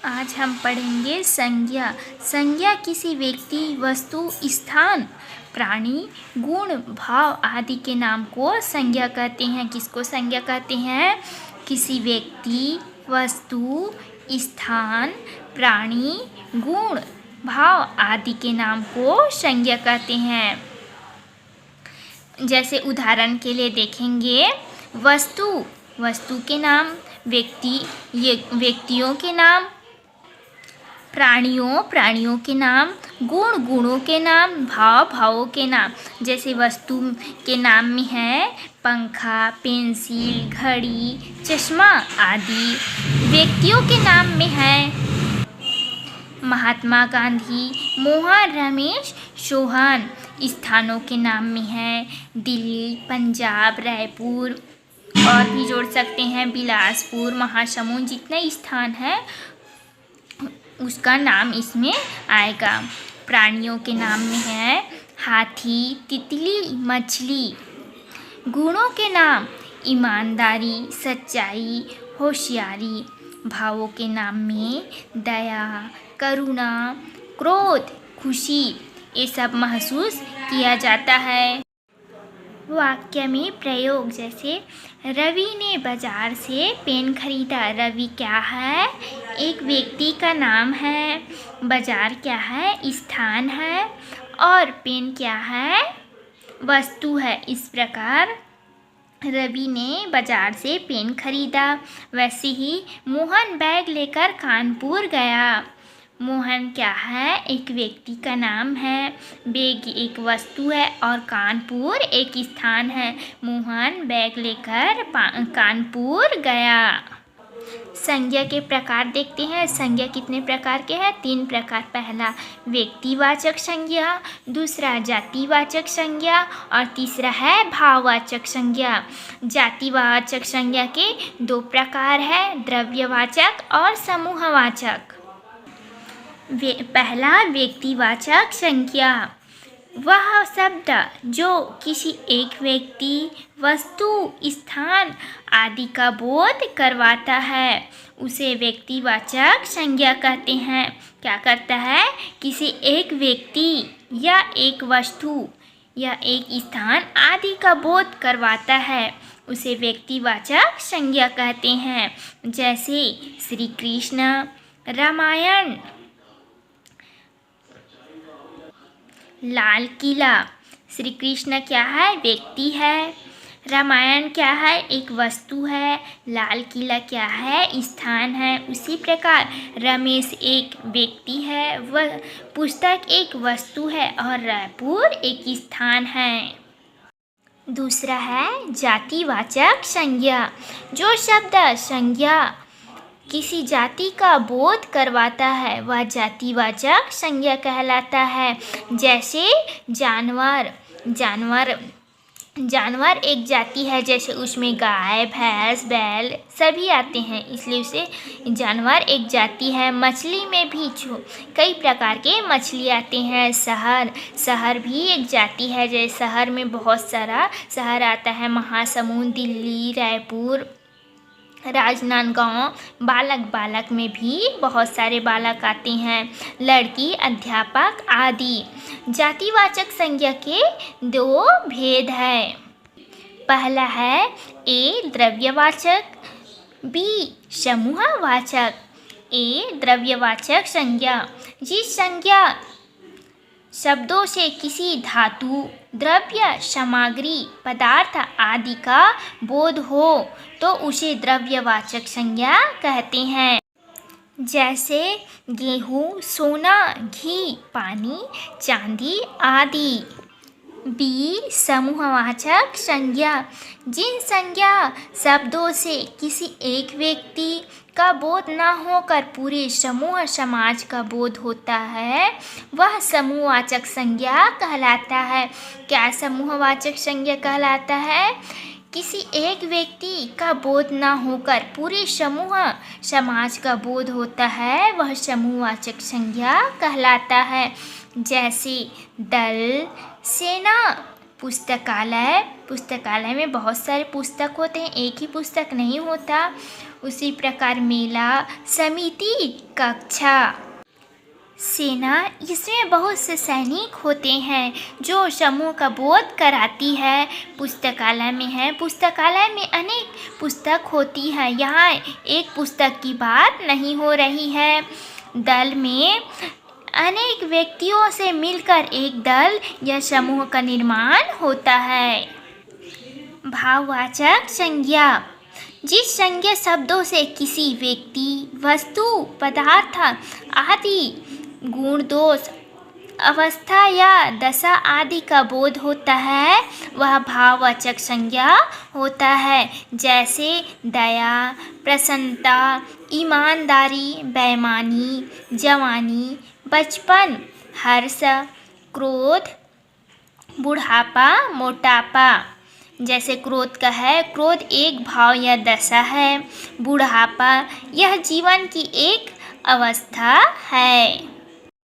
आज हम पढ़ेंगे संज्ञा। संज्ञा किसी व्यक्ति, वस्तु, स्थान, प्राणी, गुण, भाव आदि के नाम को संज्ञा कहते हैं। किसको संज्ञा कहते हैं? किसी व्यक्ति, वस्तु, स्थान, प्राणी, गुण, भाव आदि के नाम को संज्ञा कहते हैं। जैसे उदाहरण के लिए देखेंगे, वस्तु के नाम, व्यक्तियों के नाम, प्राणियों के नाम, गुणों के नाम, भावों के नाम। जैसे वस्तु के नाम में है पंखा, पेंसिल, घड़ी, चश्मा आदि। व्यक्तियों के नाम में है महात्मा गांधी, मोहन, रमेश, सोहन। स्थानों के नाम में है दिल्ली, पंजाब, रायपुर, और भी जोड़ सकते हैं बिलासपुर, महासमुंद। जितना स्थान है उसका नाम इसमें आएगा। प्राणियों के नाम में है हाथी, तितली, मछली। गुणों के नाम ईमानदारी, सच्चाई, होशियारी। भावों के नाम में दया, करुणा, क्रोध, खुशी। ये सब महसूस किया जाता है। वाक्य में प्रयोग, जैसे रवि ने बाजार से पेन खरीदा। रवि क्या है? एक व्यक्ति का नाम है। बाजार क्या है? स्थान है। और पेन क्या है? वस्तु है। इस प्रकार रवि ने बाजार से पेन खरीदा। वैसे ही मोहन बैग लेकर कानपुर गया। मोहन क्या है? एक व्यक्ति का नाम है। बैग एक वस्तु है और कानपुर एक स्थान है। मोहन बैग लेकर कानपुर गया। संज्ञा के प्रकार देखते हैं। संज्ञा कितने प्रकार के हैं? 3 प्रकार। पहला व्यक्तिवाचक संज्ञा, दूसरा जातिवाचक संज्ञा और तीसरा है भाववाचक संज्ञा। जातिवाचक संज्ञा के 2 प्रकार है, द्रव्यवाचक और समूहवाचक। पहला व्यक्तिवाचक संज्ञा, वह शब्द जो किसी एक व्यक्ति, वस्तु, स्थान आदि का बोध करवाता है उसे व्यक्तिवाचक संज्ञा कहते हैं। क्या करता है? किसी एक व्यक्ति या एक वस्तु या एक स्थान आदि का बोध करवाता है उसे व्यक्तिवाचक संज्ञा कहते हैं। जैसे श्री कृष्ण, रामायण, लाल किला। श्री कृष्ण क्या है? व्यक्ति है। रामायण क्या है? एक वस्तु है। लाल किला क्या है? स्थान है। उसी प्रकार रमेश एक व्यक्ति है, वह पुस्तक एक वस्तु है और रायपुर एक स्थान है। दूसरा है जातिवाचक संज्ञा, जो शब्द संज्ञा किसी जाति का बोध करवाता है वह जातिवाचक संज्ञा कहलाता है। जैसे जानवर एक जाति है। जैसे उसमें गाय, भैंस, बैल सभी आते हैं, इसलिए उसे जानवर एक जाति है। मछली में भी कई प्रकार के मछली आते हैं। शहर भी एक जाति है। जैसे शहर में बहुत सारा शहर आता है, महासमुंद, दिल्ली, रायपुर, राजनांदगांव। बालक में भी बहुत सारे बालक आते हैं, लड़की, अध्यापक आदि। जातिवाचक संज्ञा के 2 भेद है। पहला है ए द्रव्यवाचक, बी समूहवाचक। ए द्रव्यवाचक संज्ञा, जिस संज्ञा शब्दों से किसी धातु, द्रव्य, सामग्री, पदार्थ आदि का बोध हो तो उसे द्रव्यवाचक संज्ञा कहते हैं। जैसे गेहूँ, सोना, घी, पानी, चांदी आदि। बी समूहवाचक संज्ञा, जिन संज्ञा शब्दों से किसी एक व्यक्ति का बोध न होकर पूरे समूह समाज का बोध होता है वह समूहवाचक संज्ञा कहलाता है। क्या समूहवाचक संज्ञा कहलाता है? किसी एक व्यक्ति का बोध न होकर पूरे समूह समाज का बोध होता है वह समूहवाचक संज्ञा कहलाता है। जैसे दल, सेना, पुस्तकालय, पुस्तकालय में बहुत सारे पुस्तक होते हैं, एक ही पुस्तक नहीं होता। उसी प्रकार मेला, समिति, कक्षा, सेना, इसमें बहुत से सैनिक होते हैं जो समूह का बोध कराती है। पुस्तकालय में है, पुस्तकालय में अनेक पुस्तक होती है, यहाँ एक पुस्तक की बात नहीं हो रही है। दल में अनेक व्यक्तियों से मिलकर एक दल या समूह का निर्माण होता है। भाववाचक संज्ञा, जिस संज्ञा शब्दों से किसी व्यक्ति, वस्तु, पदार्थ आदि गुण, दोष, अवस्था या दशा आदि का बोध होता है वह भाववाचक संज्ञा होता है। जैसे दया, प्रसन्नता, ईमानदारी, बेईमानी, जवानी, बचपन, हर्ष, क्रोध, बुढ़ापा, मोटापा। जैसे क्रोध का है, क्रोध एक भाव या दशा है। बुढ़ापा यह जीवन की एक अवस्था है।